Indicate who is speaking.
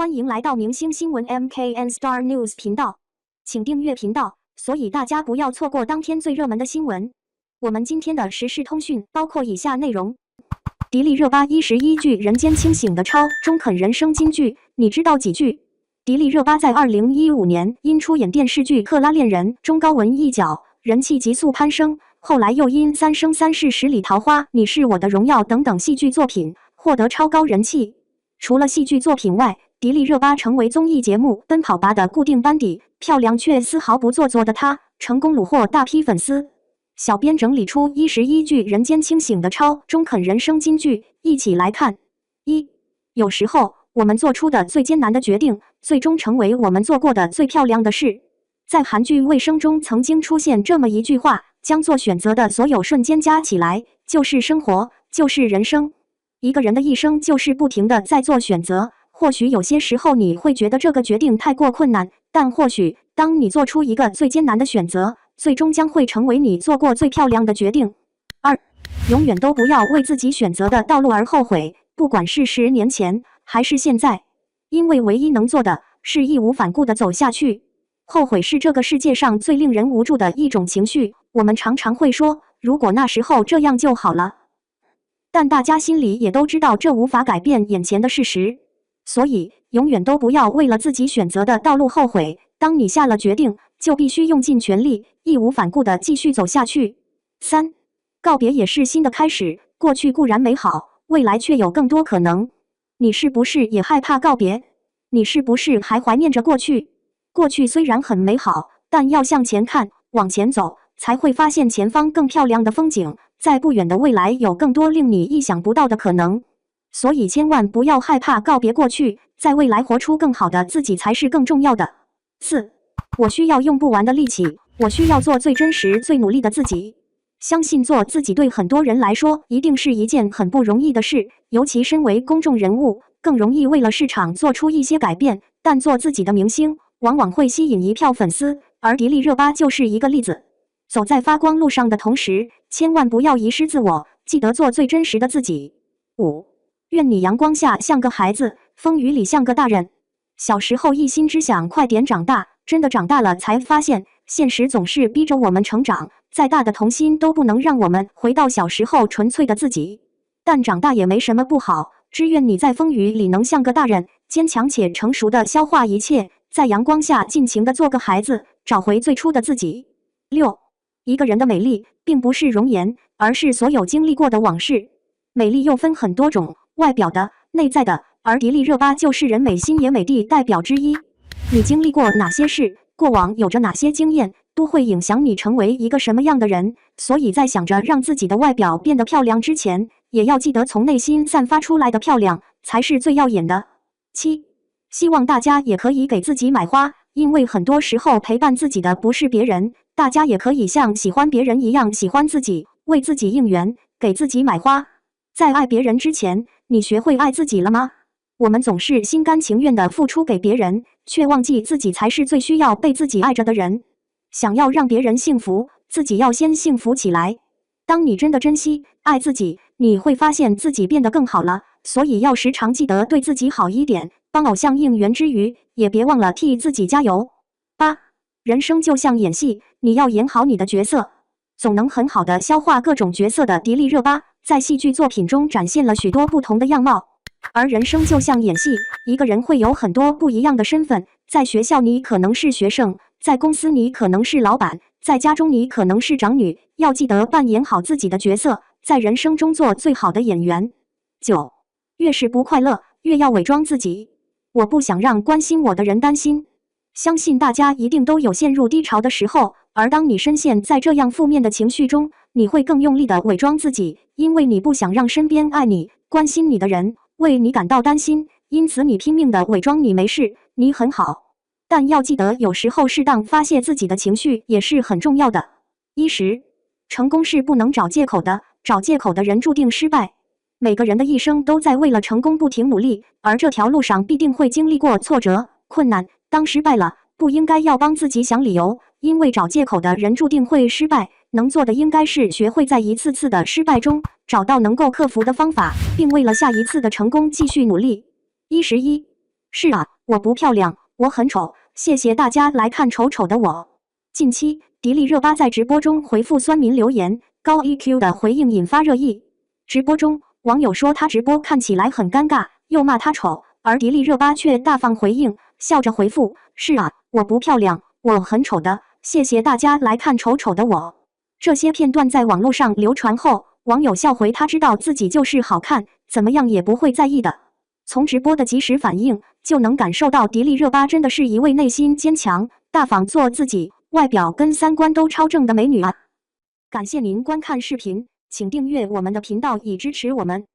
Speaker 1: 欢迎来到明星新闻 MKN Star News 频道，请订阅频道，所以大家不要错过当天最热门的新闻。我们今天的时事通讯包括以下内容：迪丽热巴11句人间清醒的超中肯人生金句，你知道几句？迪丽热巴在2015年因出演电视剧《克拉恋人》中高文一角，人气急速攀升，后来又因《三生三世十里桃花》《你是我的荣耀》等等戏剧作品获得超高人气。除了戏剧作品外，迪丽热巴成为综艺节目《奔跑吧》的固定班底，漂亮却丝毫不做作的她，成功虏获大批粉丝。小编整理出11句人间清醒的超中肯人生金句，一起来看。1. 有时候，我们做出的最艰难的决定，最终成为我们做过的最漂亮的事。在韩剧《卫生》中曾经出现这么一句话：将做选择的所有瞬间加起来，就是生活，就是人生。一个人的一生就是不停地在做选择。或许有些时候你会觉得这个决定太过困难，但或许当你做出一个最艰难的选择，最终将会成为你做过最漂亮的决定。2. 永远都不要为自己选择的道路而后悔，不管是10年前还是现在，因为唯一能做的是义无反顾地走下去。后悔是这个世界上最令人无助的一种情绪，我们常常会说，如果那时候这样就好了，但大家心里也都知道这无法改变眼前的事实。所以，永远都不要为了自己选择的道路后悔。当你下了决定，就必须用尽全力，义无反顾地继续走下去。3. 告别也是新的开始。过去固然美好，未来却有更多可能。你是不是也害怕告别？你是不是还怀念着过去？过去虽然很美好，但要向前看，往前走，才会发现前方更漂亮的风景。在不远的未来，有更多令你意想不到的可能。所以千万不要害怕告别过去，在未来活出更好的自己才是更重要的。4. 我需要用不完的力气，我需要做最真实、最努力的自己。相信做自己对很多人来说一定是一件很不容易的事，尤其身为公众人物，更容易为了市场做出一些改变。但做自己的明星，往往会吸引一票粉丝，而迪丽热巴就是一个例子。走在发光路上的同时，千万不要遗失自我，记得做最真实的自己。5. 愿你阳光下像个孩子，风雨里像个大人。小时候一心只想快点长大，真的长大了才发现，现实总是逼着我们成长，再大的童心都不能让我们回到小时候纯粹的自己。但长大也没什么不好，只愿你在风雨里能像个大人，坚强且成熟地消化一切，在阳光下尽情地做个孩子，找回最初的自己。6. 一个人的美丽，并不是容颜，而是所有经历过的往事。美丽又分很多种，外表的、内在的，而迪丽热巴就是人美心也美的代表之一。你经历过哪些事，过往有着哪些经验，都会影响你成为一个什么样的人。所以在想着让自己的外表变得漂亮之前，也要记得从内心散发出来的漂亮才是最耀眼的。7. 希望大家也可以给自己买花，因为很多时候陪伴自己的不是别人，大家也可以像喜欢别人一样喜欢自己，为自己应援，给自己买花。在爱别人之前，你学会爱自己了吗？我们总是心甘情愿地付出给别人，却忘记自己才是最需要被自己爱着的人。想要让别人幸福，自己要先幸福起来。当你真的珍惜、爱自己，你会发现自己变得更好了。所以要时常记得对自己好一点，帮偶像应援之余，也别忘了替自己加油。8. 人生就像演戏，你要演好你的角色。总能很好地消化各种角色的迪丽热巴，在戏剧作品中展现了许多不同的样貌。而人生就像演戏，一个人会有很多不一样的身份。在学校你可能是学生，在公司你可能是老板，在家中你可能是长女。要记得扮演好自己的角色，在人生中做最好的演员。9. 越是不快乐，越要伪装自己。我不想让关心我的人担心。相信大家一定都有陷入低潮的时候，而当你深陷在这样负面的情绪中，你会更用力地伪装自己，因为你不想让身边爱你、关心你的人为你感到担心，因此你拼命地伪装你没事，你很好。但要记得，有时候适当发泄自己的情绪也是很重要的。10. 成功是不能找借口的，找借口的人注定失败。每个人的一生都在为了成功不停努力，而这条路上必定会经历过挫折、困难。当失败了，不应该要帮自己想理由，因为找借口的人注定会失败。能做的应该是学会在一次次的失败中找到能够克服的方法，并为了下一次的成功继续努力。11. 是啊，我不漂亮，我很丑，谢谢大家来看丑丑的我。近期，迪丽热巴在直播中回复酸民留言，高 EQ 的回应引发热议。直播中，网友说她直播看起来很尴尬，又骂她丑，而迪丽热巴却大方回应，笑着回复：“是啊，我不漂亮，我很丑的，谢谢大家来看丑丑的我。”这些片段在网络上流传后，网友笑回她知道自己就是好看，怎么样也不会在意的。从直播的及时反应，就能感受到迪丽热巴真的是一位内心坚强、大方做自己、外表跟三观都超正的美女啊！感谢您观看视频，请订阅我们的频道以支持我们。